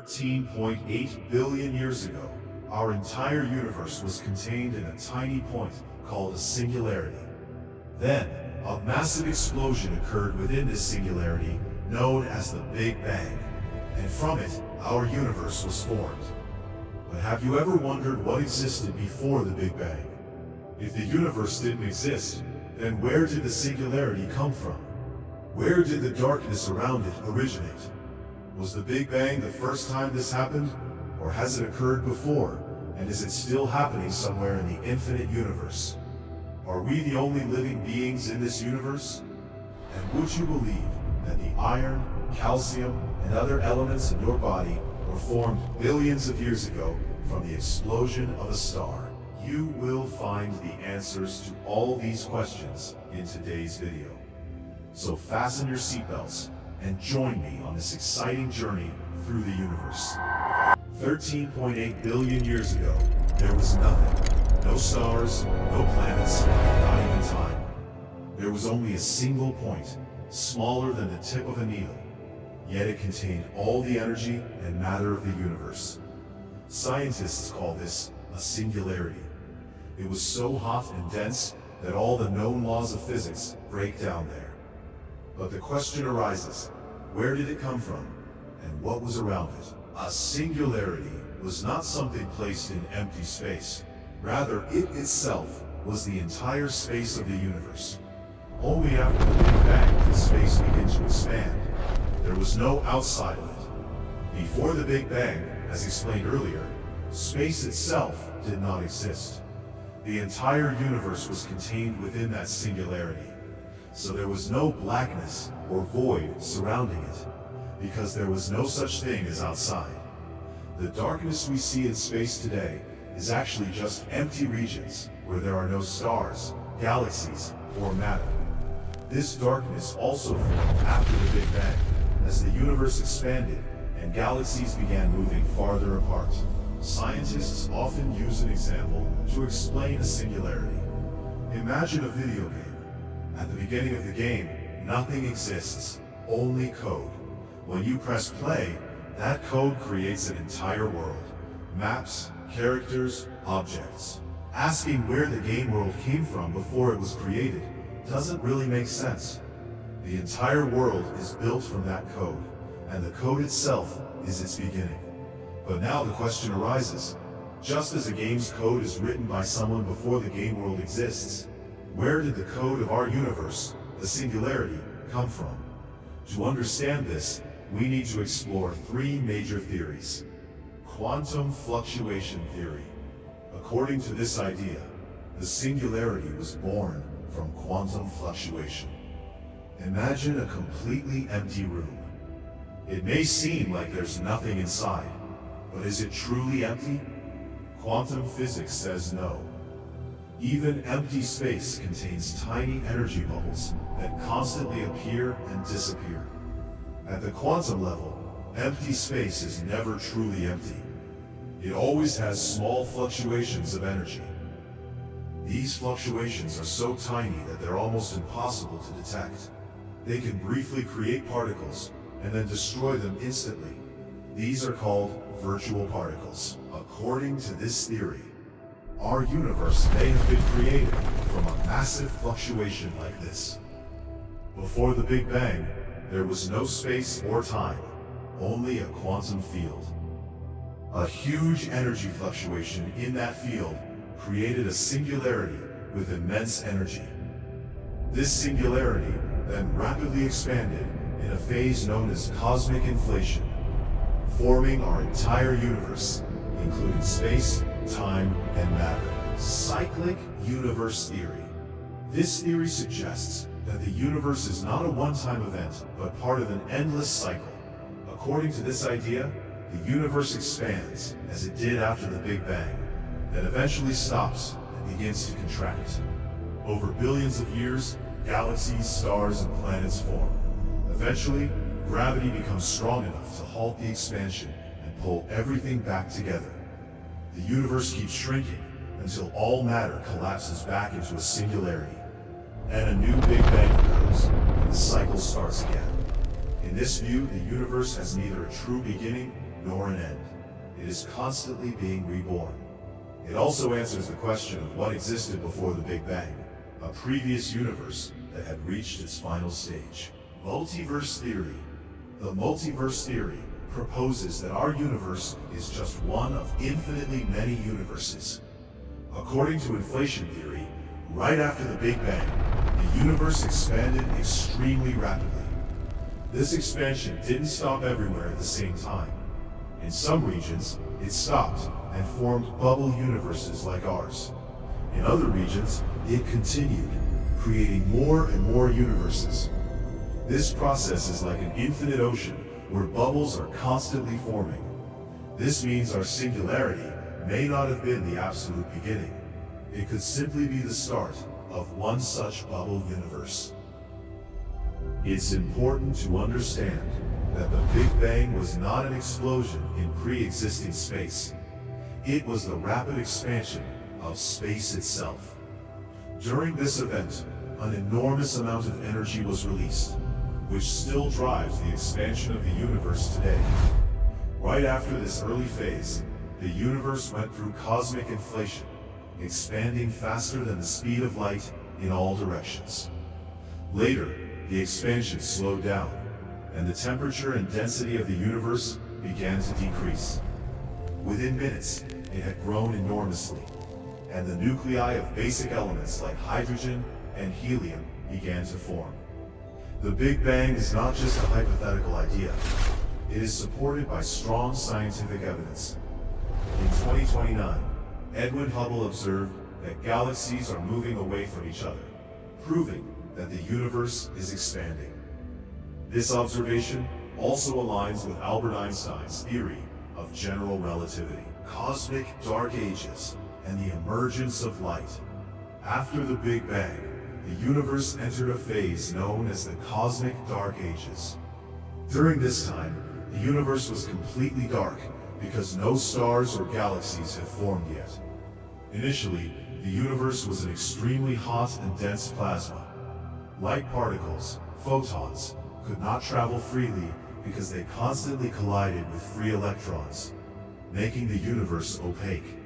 13.8 billion years ago, our entire universe was contained in a tiny point called a singularity. Then, a massive explosion occurred within this singularity, known as the Big Bang, and from it, our universe was formed. But have you ever wondered what existed before the Big Bang? If the universe didn't exist, then where did the singularity come from? Where did the darkness around it originate? Was the Big Bang the first time this happened? Or has it occurred before, and is it still happening somewhere in the infinite universe? Are we the only living beings in this universe? And would you believe that the iron, calcium, and other elements in your body were formed billions of years ago from the explosion of a star? You will find the answers to all these questions in today's video. So fasten your seatbelts and join me on this exciting journey through the universe. 13.8 billion years ago, there was nothing. No stars, no planets, not even time. There was only a single point, smaller than the tip of a needle. Yet it contained all the energy and matter of the universe. Scientists call this a singularity. It was so hot and dense that all the known laws of physics break down there. But the question arises, where did it come from, and what was around it? A singularity was not something placed in empty space. Rather, it itself was the entire space of the universe. Only after the Big Bang did space begin to expand. There was no outside of it. Before the Big Bang, as explained earlier, space itself did not exist. The entire universe was contained within that singularity. So there was no blackness or void surrounding it, because there was no such thing as outside. The darkness we see in space today is actually just empty regions where there are no stars, galaxies, or matter. This darkness also formed after the Big Bang, as the universe expanded and galaxies began moving farther apart. Scientists often use an example to explain a singularity. Imagine a video game. At the beginning of the game, nothing exists, only code. When you press play, that code creates an entire world. Maps, characters, objects. Asking where the game world came from before it was created doesn't really make sense. The entire world is built from that code, and the code itself is its beginning. But now the question arises, just as a game's code is written by someone before the game world exists, where did the code of our universe, the singularity, come from? To understand this, we need to explore three major theories. Quantum fluctuation theory. According to this idea, the singularity was born from quantum fluctuation. Imagine a completely empty room. It may seem like there's nothing inside, but is it truly empty? Quantum physics says no. Even empty space contains tiny energy bubbles that constantly appear and disappear. At the quantum level, empty space is never truly empty. It always has small fluctuations of energy. These fluctuations are so tiny that they're almost impossible to detect. They can briefly create particles and then destroy them instantly. These are called virtual particles. According to this theory, our universe may have been created from a massive fluctuation like this. Before the Big Bang, there was no space or time, only a quantum field. A huge energy fluctuation in that field created a singularity with immense energy. This singularity then rapidly expanded in a phase known as cosmic inflation, forming our entire universe, including space, time, and matter. Cyclic universe theory. This theory suggests that the universe is not a one-time event, but part of an endless cycle. According to this idea, the universe expands, as it did after the Big Bang, then eventually stops and begins to contract. Over billions of years, galaxies, stars, and planets form. Eventually, gravity becomes strong enough to halt the expansion and pull everything back together. The universe keeps shrinking until all matter collapses back into a singularity, and a new Big Bang occurs, and the cycle starts again. In this view, the universe has neither a true beginning nor an end. It is constantly being reborn. It also answers the question of what existed before the Big Bang, a previous universe that had reached its final stage. Multiverse theory. The multiverse theory proposes that our universe is just one of infinitely many universes. According to inflation theory, right after the Big Bang, the universe expanded extremely rapidly. This expansion didn't stop everywhere at the same time. In some regions, it stopped and formed bubble universes like ours. In other regions, it continued, creating more and more universes. This process is like an infinite ocean where bubbles are constantly forming. This means our singularity may not have been the absolute beginning. It could simply be the start of one such bubble universe. It's important to understand that the Big Bang was not an explosion in pre-existing space. It was the rapid expansion of space itself. During this event, an enormous amount of energy was released, which still drives the expansion of the universe today. Right after this early phase, the universe went through cosmic inflation, expanding faster than the speed of light in all directions. Later, the expansion slowed down, and the temperature and density of the universe began to decrease. Within minutes, it had grown enormously, and the nuclei of basic elements like hydrogen and helium began to form. The Big Bang is not just a hypothetical idea. It is supported by strong scientific evidence. In 2029, Edwin Hubble observed that galaxies are moving away from each other, proving that the universe is expanding. This observation also aligns with Albert Einstein's theory of general relativity, cosmic dark ages, and the emergence of light. After the Big Bang, the universe entered a phase known as the cosmic dark ages. During this time, the universe was completely dark because no stars or galaxies had formed yet. Initially, the universe was an extremely hot and dense plasma. Light particles, photons, could not travel freely because they constantly collided with free electrons, making the universe opaque.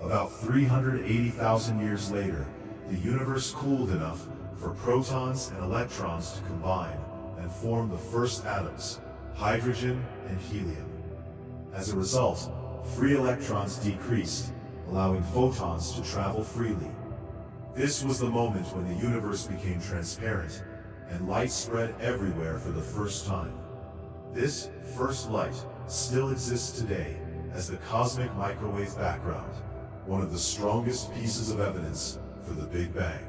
About 380,000 years later, the universe cooled enough for protons and electrons to combine and form the first atoms, hydrogen and helium. As a result, free electrons decreased, allowing photons to travel freely. This was the moment when the universe became transparent, and light spread everywhere for the first time. This first light still exists today as the cosmic microwave background, one of the strongest pieces of evidence for the Big Bang.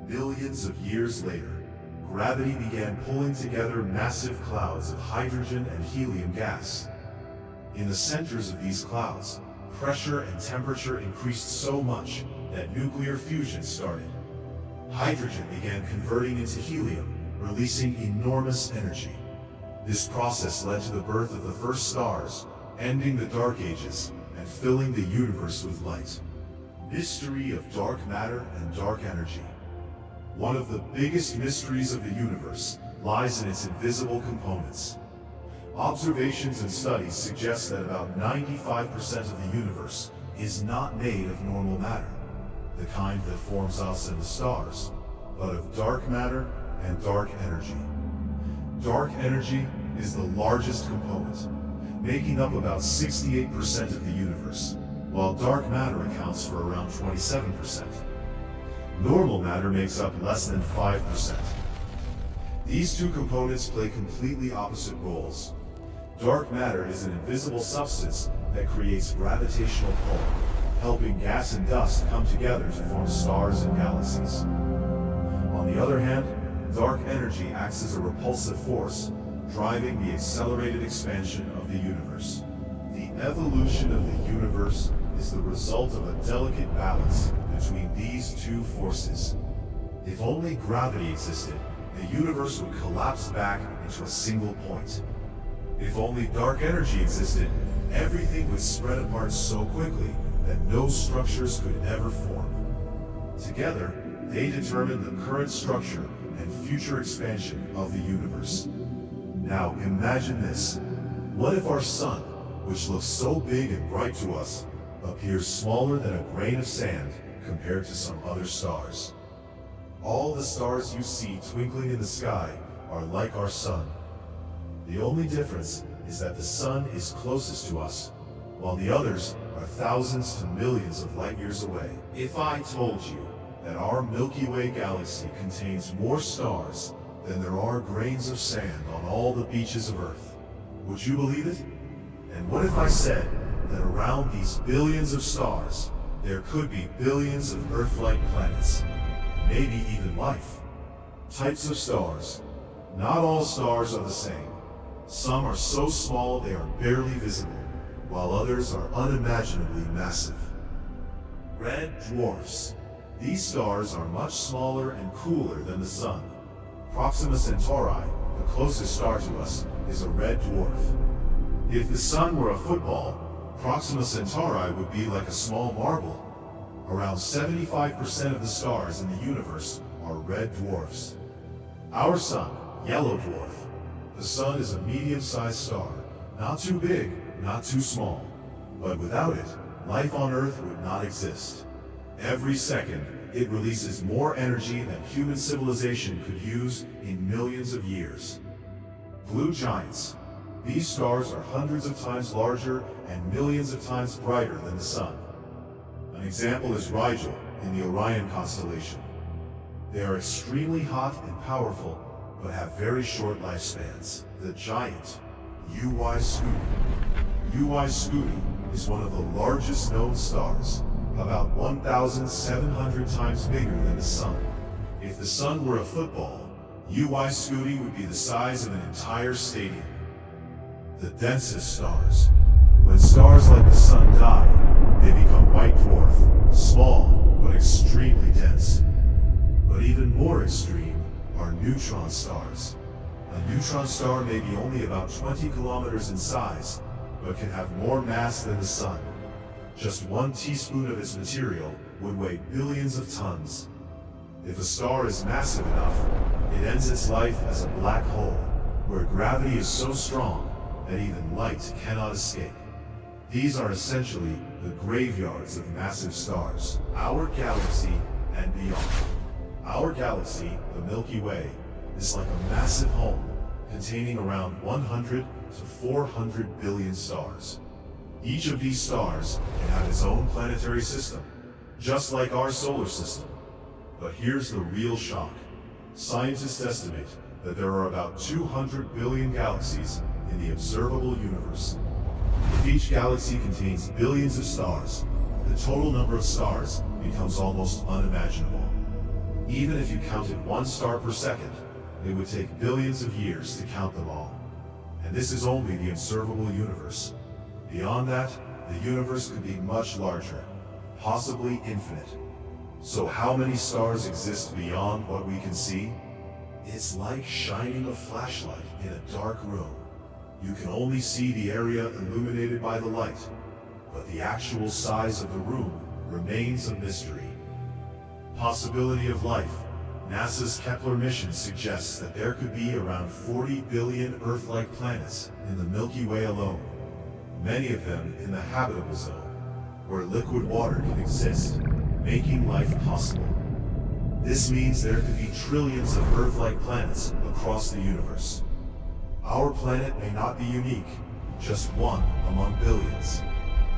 Millions of years later, gravity began pulling together massive clouds of hydrogen and helium gas. In the centers of these clouds, pressure and temperature increased so much that nuclear fusion started. Hydrogen began converting into helium, releasing enormous energy. This process led to the birth of the first stars, ending the Dark Ages and filling the universe with light. Mystery of dark matter and dark energy. One of the biggest mysteries of the universe lies in its invisible components. Observations and studies suggest that about 95% of the universe is not made of normal matter, the kind that forms us and the stars, but of dark matter and dark energy. Dark energy is the largest component, making up about 68% of the universe, while dark matter accounts for around 27%. Normal matter makes up less than 5%. These two components play completely opposite roles. Dark matter is an invisible substance that creates gravitational pull, helping gas and dust come together to form stars and galaxies. On the other hand, dark energy acts as a repulsive force, driving the accelerated expansion of the universe. The evolution of the universe is the result of a delicate balance between these two forces. If only gravity existed, the universe would collapse back into a single point. If only dark energy existed, everything would spread apart so quickly that no structures could ever form. Together, they determine the current structure and future expansion of the universe. Now imagine this. What if our sun, which looks so big and bright to us, appears smaller than a grain of sand compared to some other stars? All the stars you see twinkling in the sky are like our sun. The only difference is that the sun is closest to us, while the others are thousands to millions of light years away. If I told you that our Milky Way galaxy contains more stars than there are grains of sand on all the beaches of Earth, would you believe it? And what if I said that around these billions of stars, there could be billions of Earth-like planets, maybe even life? Types of stars. Not all stars are the same. Some are so small they are barely visible, while others are unimaginably massive. Red dwarfs. These stars are much smaller and cooler than the Sun. Proxima Centauri, the closest star to us, is a red dwarf. If the Sun were a football, Proxima Centauri would be like a small marble. Around 75% of the stars in the universe are red dwarfs. Our Sun, yellow dwarf. The Sun is a medium-sized star, not too big, not too small. But without it, life on Earth would not exist. Every second, it releases more energy than human civilization could use in millions of years. Blue giants. These stars are hundreds of times larger and millions of times brighter than the Sun. An example is Rigel in the Orion constellation. They are extremely hot and powerful, but have very short lifespans. The giant UY Scuti. UY Scuti is one of the largest known stars, about 1,700 times bigger than the Sun. If the Sun were a football, UY Scuti would be the size of an entire stadium. The densest stars. When stars like the Sun die, they become white dwarf, small but extremely dense. But even more extreme are neutron stars. A neutron star may be only about 20 kilometers in size, but can have more mass than the Sun. Just 1 teaspoon of its material would weigh billions of tons. If a star is massive enough, it ends its life as a black hole, where gravity is so strong that even light cannot escape. These are essentially the graveyards of massive stars. Our galaxy and beyond. Our galaxy, the Milky Way, is like a massive home containing around 100 to 400 billion stars. Each of these stars can have its own planetary system, just like our solar system. But here's the real shock. Scientists estimate that there are about 200 billion galaxies in the observable universe. If each galaxy contains billions of stars, the total number of stars becomes almost unimaginable. Even if you counted 1 star per second, it would take billions of years to count them all. And this is only the observable universe. Beyond that, the universe could be much larger, possibly infinite. So how many stars exist beyond what we can see? It's like shining a flashlight in a dark room. You can only see the area illuminated by the light, but the actual size of the room remains a mystery. Possibility of life. NASA's Kepler mission suggests that there could be around 40 billion Earth-like planets in the Milky Way alone, many of them in the habitable zone, where liquid water can exist, making life possible. This means there could be trillions of Earth-like planets across the universe. Our planet may not be unique, just one among billions.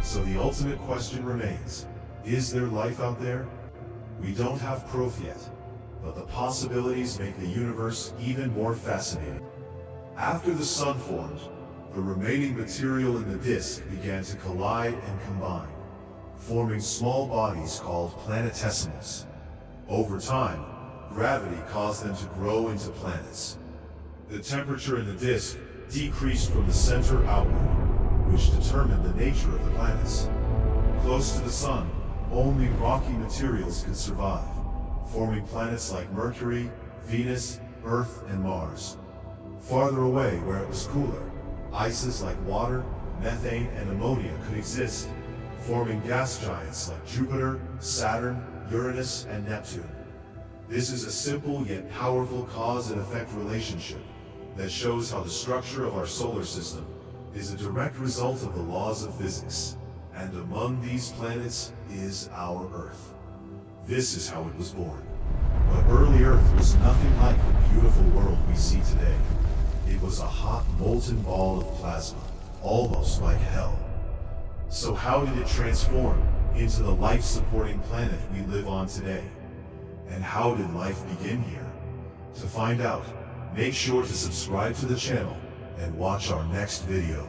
So the ultimate question remains, is there life out there? We don't have proof yet, but the possibilities make the universe even more fascinating. After the Sun formed, the remaining material in the disk began to collide and combine, forming small bodies called planetesimals. Over time, gravity caused them to grow into planets. The temperature in the disk decreased from the center outward, which determined the nature of the planets. Close to the Sun, only rocky materials could survive, forming planets like Mercury, Venus, Earth, and Mars. Farther away, where it was cooler, ices like water, methane, and ammonia could exist, forming gas giants like Jupiter, Saturn, Uranus, and Neptune. This is a simple yet powerful cause and effect relationship that shows how the structure of our solar system is a direct result of the laws of physics, and among these planets is our Earth. This is how it was born. But early Earth was nothing like the beautiful world we see today. It was a hot, molten ball of plasma, almost like hell. So how did it transform into the life-supporting planet we live on today? And how did life begin here? To find out, make sure to subscribe to the channel and watch our next video.